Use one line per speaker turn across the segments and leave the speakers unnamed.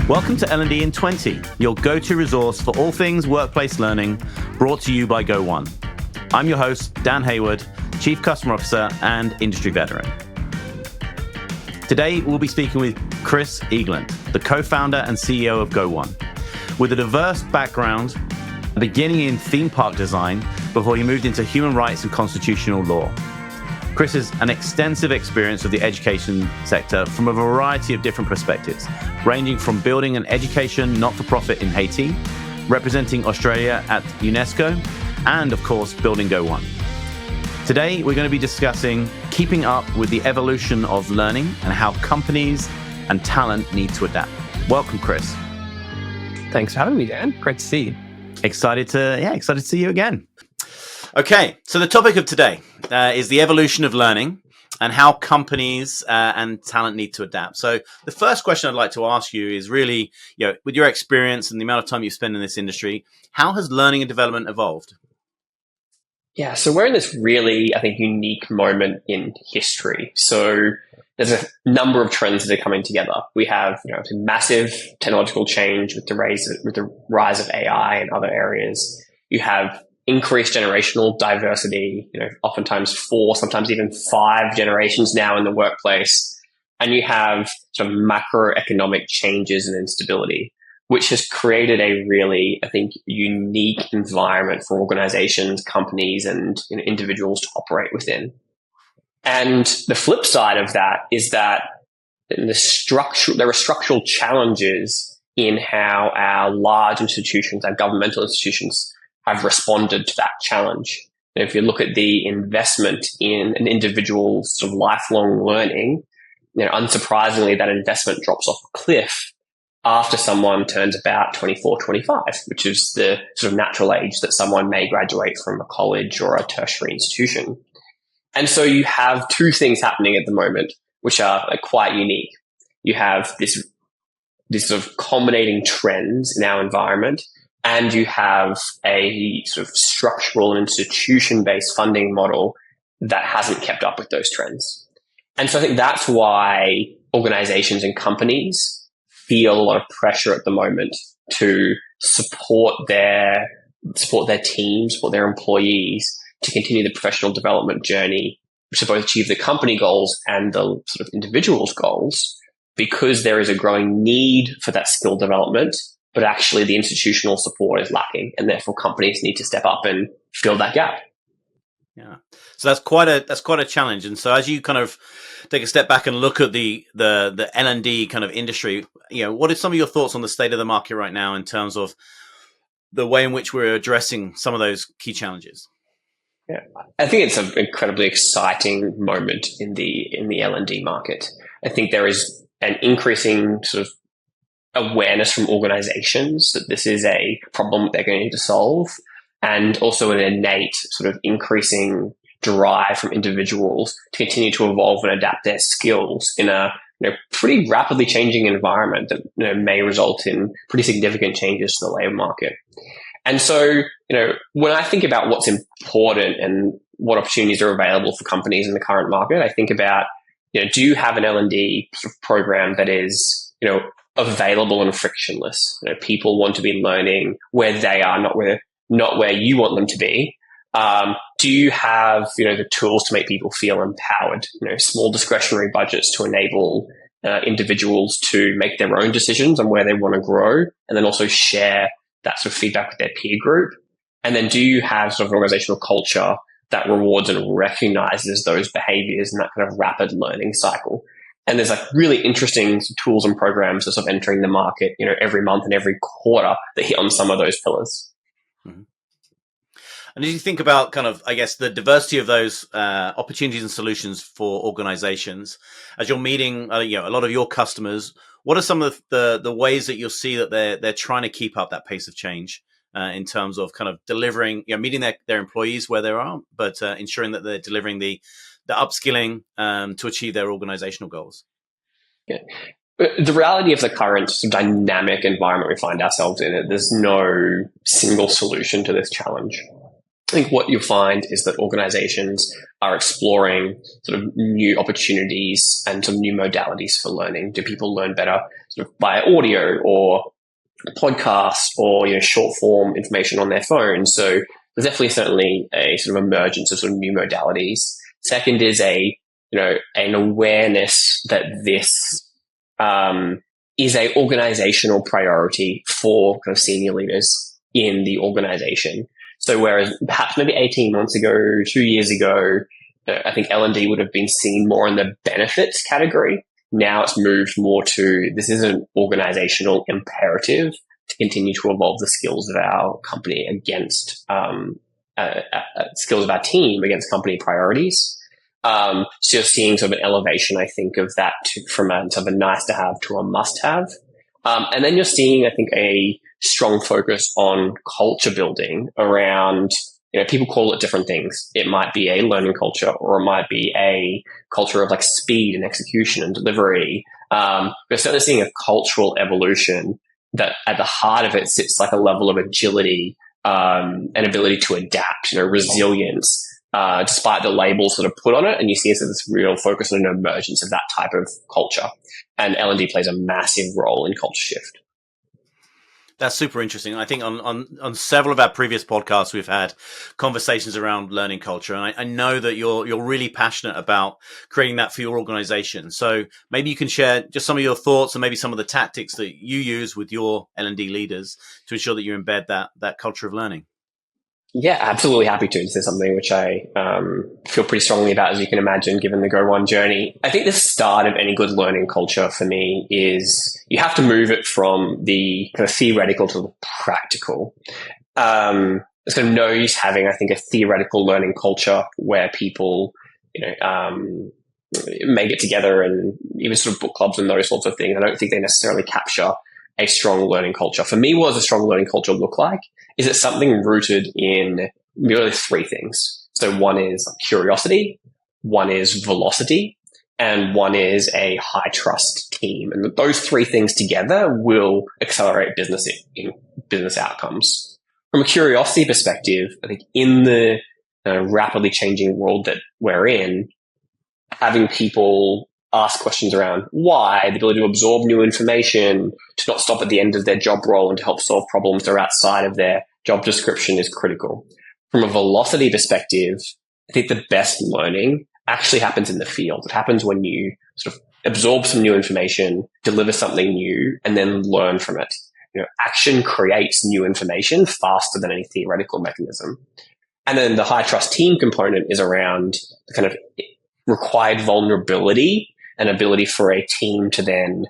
Welcome to L&D in 20, your go-to resource for all things workplace learning, brought to you by Go1. I'm your host, Dan Hayward, Chief Customer Officer and industry veteran. Today, we'll be speaking with Chris Eigeland, the co-founder and CEO of Go1. With a diverse background, beginning in theme park design before he moved into human rights and constitutional law. Chris has an extensive experience of the education sector from a variety of different perspectives, ranging from building an education not-for-profit in Haiti, representing Australia at UNESCO, and of course, building Go1. Today, we're going to be discussing keeping up with the evolution of learning and how companies and talent need to adapt. Welcome, Chris.
Thanks for having me, Dan. Great to see you.
Excited to see you again. Okay, so the topic of today is the evolution of learning and how companies and talent need to adapt. So the first question I'd like to ask you is really, with your experience and the amount of time you've spent in this industry, how has learning and development evolved?
Yeah, so we're in this really, I think, unique moment in history. So there's a number of trends that are coming together. We have, massive technological change with the rise of AI and other areas. You have increased generational diversity, oftentimes 4, sometimes even 5 generations now in the workplace. And you have sort of macroeconomic changes and instability, which has created a really, I think, unique environment for organizations, companies, and individuals to operate within. And the flip side of that is that there are structural challenges in how our large institutions, our governmental institutions, have responded to that challenge. And if you look at the investment in an individual's sort of lifelong learning, unsurprisingly, that investment drops off a cliff after someone turns about 24, 25, which is the sort of natural age that someone may graduate from a college or a tertiary institution. And so you have 2 things happening at the moment, which are quite unique. You have this sort of culminating trends in our environment, and you have a sort of structural and institution-based funding model that hasn't kept up with those trends. And so I think that's why organizations and companies feel a lot of pressure at the moment to support their teams, support their employees to continue the professional development journey, to both achieve the company goals and the sort of individual's goals, because there is a growing need for that skill development, but actually the institutional support is lacking, and therefore companies need to step up and fill that gap.
Yeah, so that's quite a challenge. And so as you kind of take a step back and look at the L&D kind of industry, what are some of your thoughts on the state of the market right now in terms of the way in which we're addressing some of those key challenges?
Yeah, I think it's an incredibly exciting moment in the L&D market. I think there is an increasing sort of awareness from organizations that this is a problem that they're going to need to solve, and also an innate sort of increasing drive from individuals to continue to evolve and adapt their skills in a pretty rapidly changing environment that may result in pretty significant changes to the labor market. And so, when I think about what's important and what opportunities are available for companies in the current market, I think about, do you have an L&D sort of program that is, available and frictionless? People want to be learning where they are, not where you want them to be. Do you have, the tools to make people feel empowered? Small discretionary budgets to enable individuals to make their own decisions on where they want to grow, and then also share that sort of feedback with their peer group? And then do you have sort of an organizational culture that rewards and recognizes those behaviors in that kind of rapid learning cycle? And there's really interesting tools and programs that are sort of entering the market, every month and every quarter that hit on some of those pillars.
Mm-hmm. And as you think about kind of, I guess, the diversity of those opportunities and solutions for organizations, as you're meeting, a lot of your customers, what are some of the ways that you'll see that they're trying to keep up that pace of change in terms of kind of delivering, meeting their employees where they are, but ensuring that they're delivering the upskilling to achieve their organizational goals?
Yeah. The reality of the current dynamic environment we find ourselves in, there's no single solution to this challenge. I think what you'll find is that organizations are exploring sort of new opportunities and some new modalities for learning. Do people learn better sort of via audio or podcasts or short form information on their phone? So there's definitely certainly a sort of emergence of sort of new modalities. Second is an awareness that this is a organizational priority for kind of senior leaders in the organization. So whereas perhaps maybe 18 months ago, 2 years ago, I think L&D would have been seen more in the benefits category. Now it's moved more to this is an organizational imperative to continue to evolve the skills of our company against skills of our team against company priorities. So you're seeing sort of an elevation, I think, of that from a sort of a nice to have to a must have. And then you're seeing, I think, a strong focus on culture building around, people call it different things. It might be a learning culture, or it might be a culture of like speed and execution and delivery. We're certainly seeing a cultural evolution that at the heart of it sits like a level of agility, and ability to adapt, resilience, despite the labels that are put on it. And you see this real focus on an emergence of that type of culture. And L&D plays a massive role in culture shift.
That's super interesting. I think on several of our previous podcasts, we've had conversations around learning culture. And I know that you're really passionate about creating that for your organization. So maybe you can share just some of your thoughts and maybe some of the tactics that you use with your L&D leaders to ensure that you embed that culture of learning.
Yeah, absolutely happy to. This is something which I feel pretty strongly about, as you can imagine, given the Go1 journey. I think the start of any good learning culture for me is you have to move it from the kind of theoretical to the practical. There's kind of no use having, I think, a theoretical learning culture where people, may get together and even sort of book clubs and those sorts of things. I don't think they necessarily capture a strong learning culture. For me, what does a strong learning culture look like? Is it something rooted in really three things? So one is curiosity, one is velocity, and one is a high trust team. And those three things together will accelerate business outcomes. From a curiosity perspective, I think in the rapidly changing world that we're in, having people ask questions around why, the ability to absorb new information, to not stop at the end of their job role and to help solve problems that are outside of their job description is critical. From a velocity perspective, I think the best learning actually happens in the field. It happens when you sort of absorb some new information, deliver something new, and then learn from it. Action creates new information faster than any theoretical mechanism. And then the high trust team component is around the kind of required vulnerability and ability for a team to then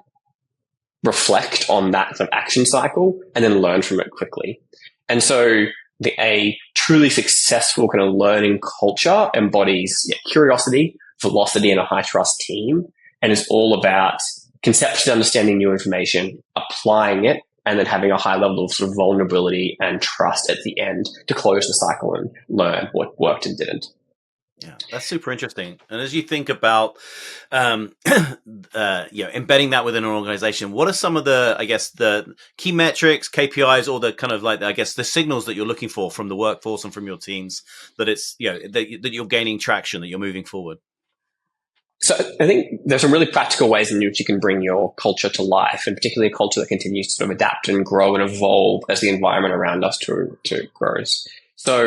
reflect on that sort of action cycle and then learn from it quickly. And so a truly successful kind of learning culture embodies curiosity, velocity, and a high trust team. And it's all about conceptually understanding new information, applying it, and then having a high level of sort of vulnerability and trust at the end to close the cycle and learn what worked and didn't.
Yeah, that's super interesting. And as you think about, embedding that within an organization, what are some of the key metrics, KPIs, or the kind of the signals that you're looking for from the workforce and from your teams that it's, that you're gaining traction, that you're moving forward?
So I think there's some really practical ways in which you can bring your culture to life, and particularly a culture that continues to sort of adapt and grow and evolve as the environment around us to grows. So,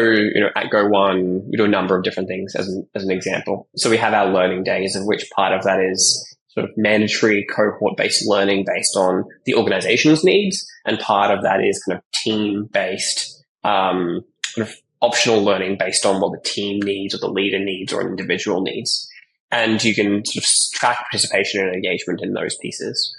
at Go1, we do a number of different things as an example. So we have our learning days, of which part of that is sort of mandatory cohort-based learning based on the organization's needs. And part of that is kind of team-based, kind of optional learning based on what the team needs or the leader needs or an individual needs. And you can sort of track participation and engagement in those pieces.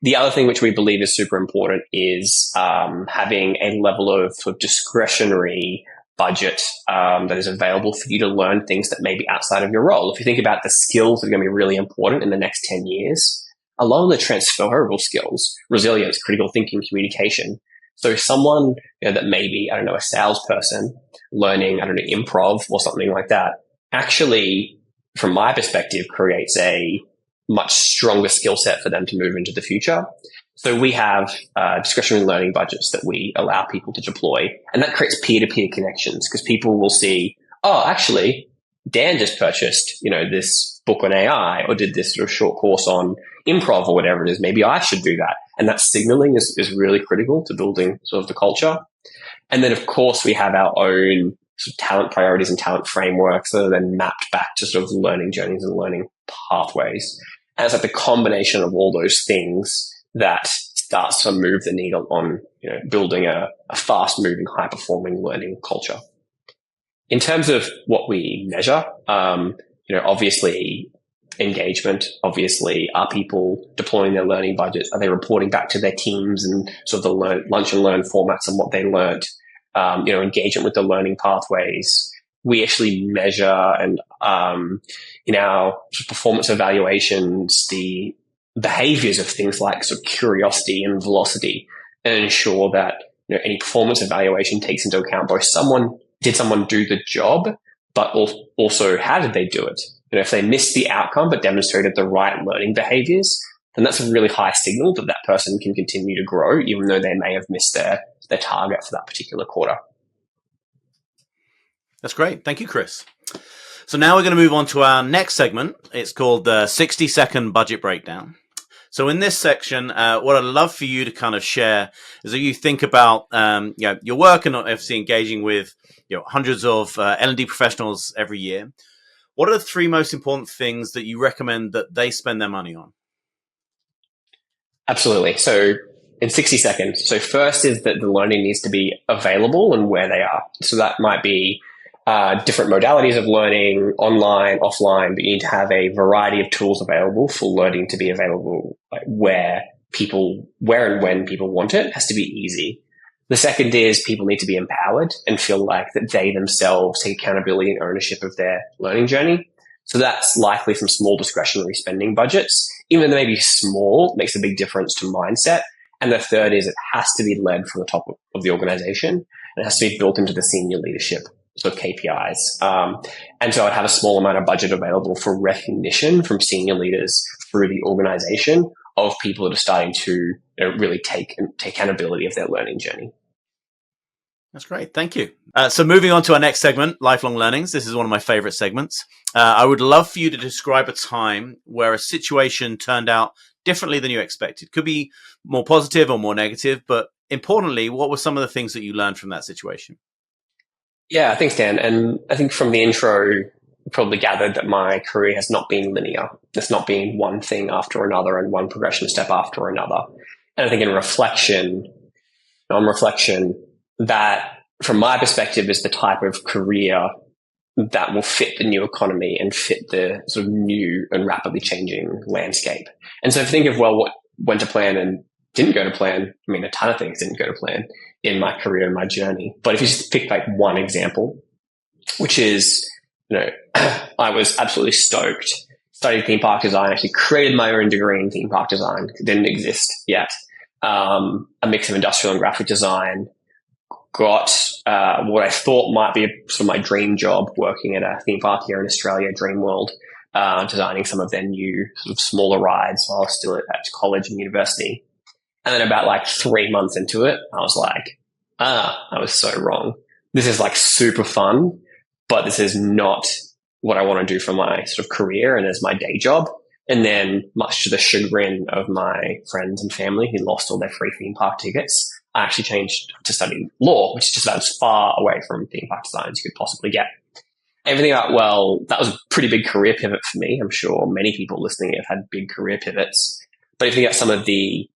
The other thing which we believe is super important is having a level of sort of discretionary budget that is available for you to learn things that may be outside of your role. If you think about the skills that are going to be really important in the next 10 years, a lot of the transferable skills, resilience, critical thinking, communication. So someone that may be, a salesperson learning, improv or something like that, actually, from my perspective, creates a much stronger skill set for them to move into the future. So we have discretionary learning budgets that we allow people to deploy, and that creates peer-to-peer connections because people will see, oh, actually, Dan just purchased, this book on AI or did this sort of short course on improv or whatever it is. Maybe I should do that. And that signaling is really critical to building sort of the culture. And then, of course, we have our own sort of talent priorities and talent frameworks that are then mapped back to sort of learning journeys and learning pathways. And it's like the combination of all those things that starts to move the needle on building a fast-moving, high-performing learning culture. In terms of what we measure, obviously engagement, obviously are people deploying their learning budgets? Are they reporting back to their teams and sort of the lunch and learn formats and what they learned? Engagement with the learning pathways. We actually measure and in our performance evaluations, the behaviors of things like sort of curiosity and velocity, and ensure that any performance evaluation takes into account both did someone do the job, but also how did they do it? If they missed the outcome but demonstrated the right learning behaviors, then that's a really high signal that that person can continue to grow, even though they may have missed their target for that particular quarter.
That's great. Thank you, Chris. So now we're going to move on to our next segment. It's called the 60-second budget breakdown. So in this section, what I'd love for you to kind of share is that you think about your work and obviously engaging with hundreds of L&D professionals every year. What are the three most important things that you recommend that they spend their money on?
Absolutely. So in 60 seconds. So first is that the learning needs to be available and where they are. So that might be different modalities of learning, online, offline, but you need to have a variety of tools available for learning to be available where and when people want it. It has to be easy. The second is people need to be empowered and feel like that they themselves take accountability and ownership of their learning journey. So that's likely from small discretionary spending budgets. Even though they may be small, it makes a big difference to mindset. And the third is it has to be led from the top of the organization, and it has to be built into the senior leadership, so KPIs. And so I'd have a small amount of budget available for recognition from senior leaders through the organization of people that are starting to really take accountability of their learning journey.
That's great. Thank you. So moving on to our next segment, lifelong learnings. This is one of my favorite segments. I would love for you to describe a time where a situation turned out differently than you expected. Could be more positive or more negative, but importantly, what were some of the things that you learned from that situation?
Yeah, thanks, Dan. And I think from the intro, you probably gathered that my career has not been linear. It's not been one thing after another and one progression step after another. And I think on reflection, that from my perspective is the type of career that will fit the new economy and fit the sort of new and rapidly changing landscape. And so if you think of, what went to plan and didn't go to plan, I mean, a ton of things didn't go to plan in my career and my journey. But if you just pick like one example, which is, I was absolutely stoked, studied theme park design, actually created my own degree in theme park design. It didn't exist yet. A mix of industrial and graphic design. Got what I thought might be sort of my dream job, working at a theme park here in Australia, Dreamworld, designing some of their new sort of smaller rides while I was still at college and university. And then about like 3 months into it, I was like, I was so wrong. This is like super fun, but this is not what I want to do for my sort of career and as my day job. And then, much to the chagrin of my friends and family who lost all their free theme park tickets, I actually changed to study law, which is just about as far away from theme park design as you could possibly get. Everything about, that was a pretty big career pivot for me. I'm sure many people listening have had big career pivots. But if you get some of the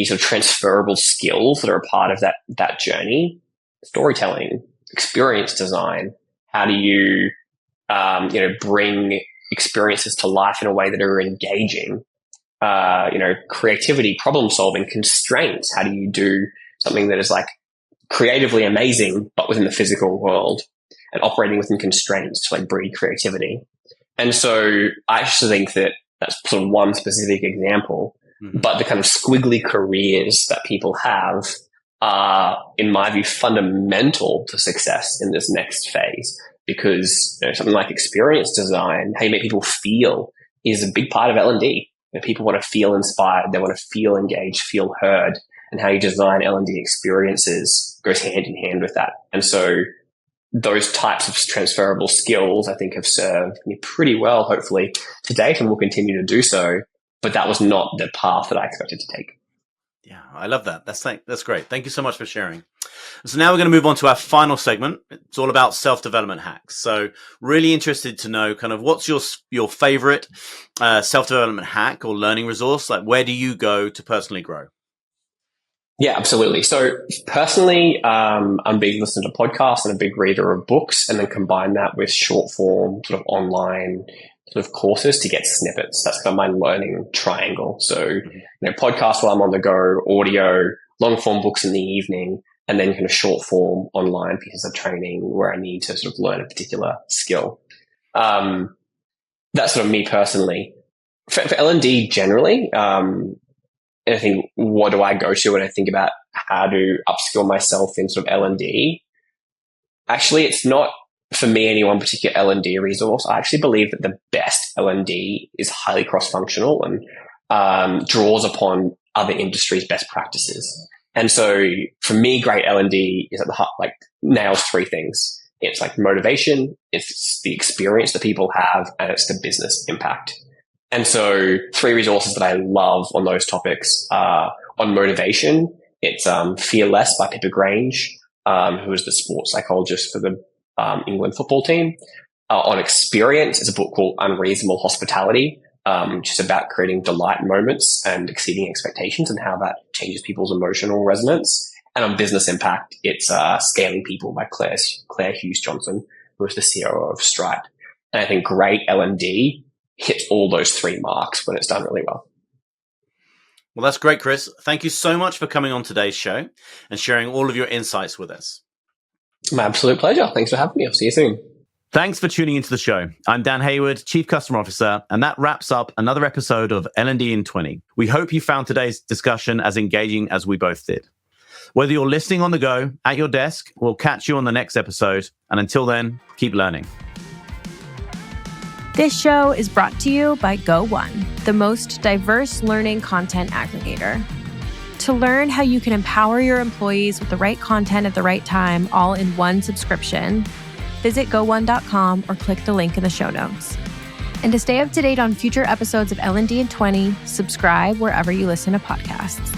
sort of transferable skills that are a part of that journey, storytelling, experience design, how do you, bring experiences to life in a way that are engaging, creativity, problem solving, constraints. How do you do something that is like creatively amazing, but within the physical world and operating within constraints to like breed creativity? And so I actually think that that's sort of one specific example, but the kind of squiggly careers that people have are, in my view, fundamental to success in this next phase, because something like experience design, how you make people feel, is a big part of L&D. people want to feel inspired. They want to feel engaged, feel heard. And how you design L&D experiences goes hand in hand with that. And so those types of transferable skills, I think, have served me pretty well, hopefully, to date, and will continue to do so. But that was not the path that I expected to take.
Yeah, I love that. That's great. Thank you so much for sharing. So now we're going to move on to our final segment. It's all about self-development hacks. So really interested to know kind of what's your favorite self-development hack or learning resource? Like, where do you go to personally grow?
Yeah, absolutely. So personally, I'm a big listener to podcasts and a big reader of books, and then combine that with short form sort of online sort of courses to get snippets. That's kind of my learning triangle. So, podcasts while I'm on the go, audio, long form books in the evening, and then kind of short form online pieces of training where I need to sort of learn a particular skill. That's sort of me personally. For L&D generally, and I think, what do I go to when I think about how to upskill myself in sort of L&D? Actually, it's not, for me, any one particular L&D resource. I actually believe that the best L&D is highly cross-functional and draws upon other industries' best practices. And so for me, great L&D is at the heart, like nails three things. It's like motivation, it's the experience that people have, and it's the business impact. And so three resources that I love on those topics are on motivation. It's Fear Less by Pippa Grange, who is the sports psychologist for the England football team. On experience, it's a book called Unreasonable Hospitality, which is about creating delight moments and exceeding expectations and how that changes people's emotional resonance. And on business impact, it's Scaling People by Claire Hughes-Johnson, who is the CEO of Stripe. And I think great L&D hits all those three marks when it's done really well.
Well, that's great, Chris. Thank you so much for coming on today's show and sharing all of your insights with us.
My absolute pleasure. Thanks for having me. I'll see you soon.
Thanks for tuning into the show. I'm Dan Hayward, Chief Customer Officer, and that wraps up another episode of L&D in 20. We hope you found today's discussion as engaging as we both did. Whether you're listening on the go, at your desk, we'll catch you on the next episode. And until then, keep learning.
This show is brought to you by Go1, the most diverse learning content aggregator. To learn how you can empower your employees with the right content at the right time, all in one subscription, visit go1.com or click the link in the show notes. And to stay up to date on future episodes of L&D in 20, subscribe wherever you listen to podcasts.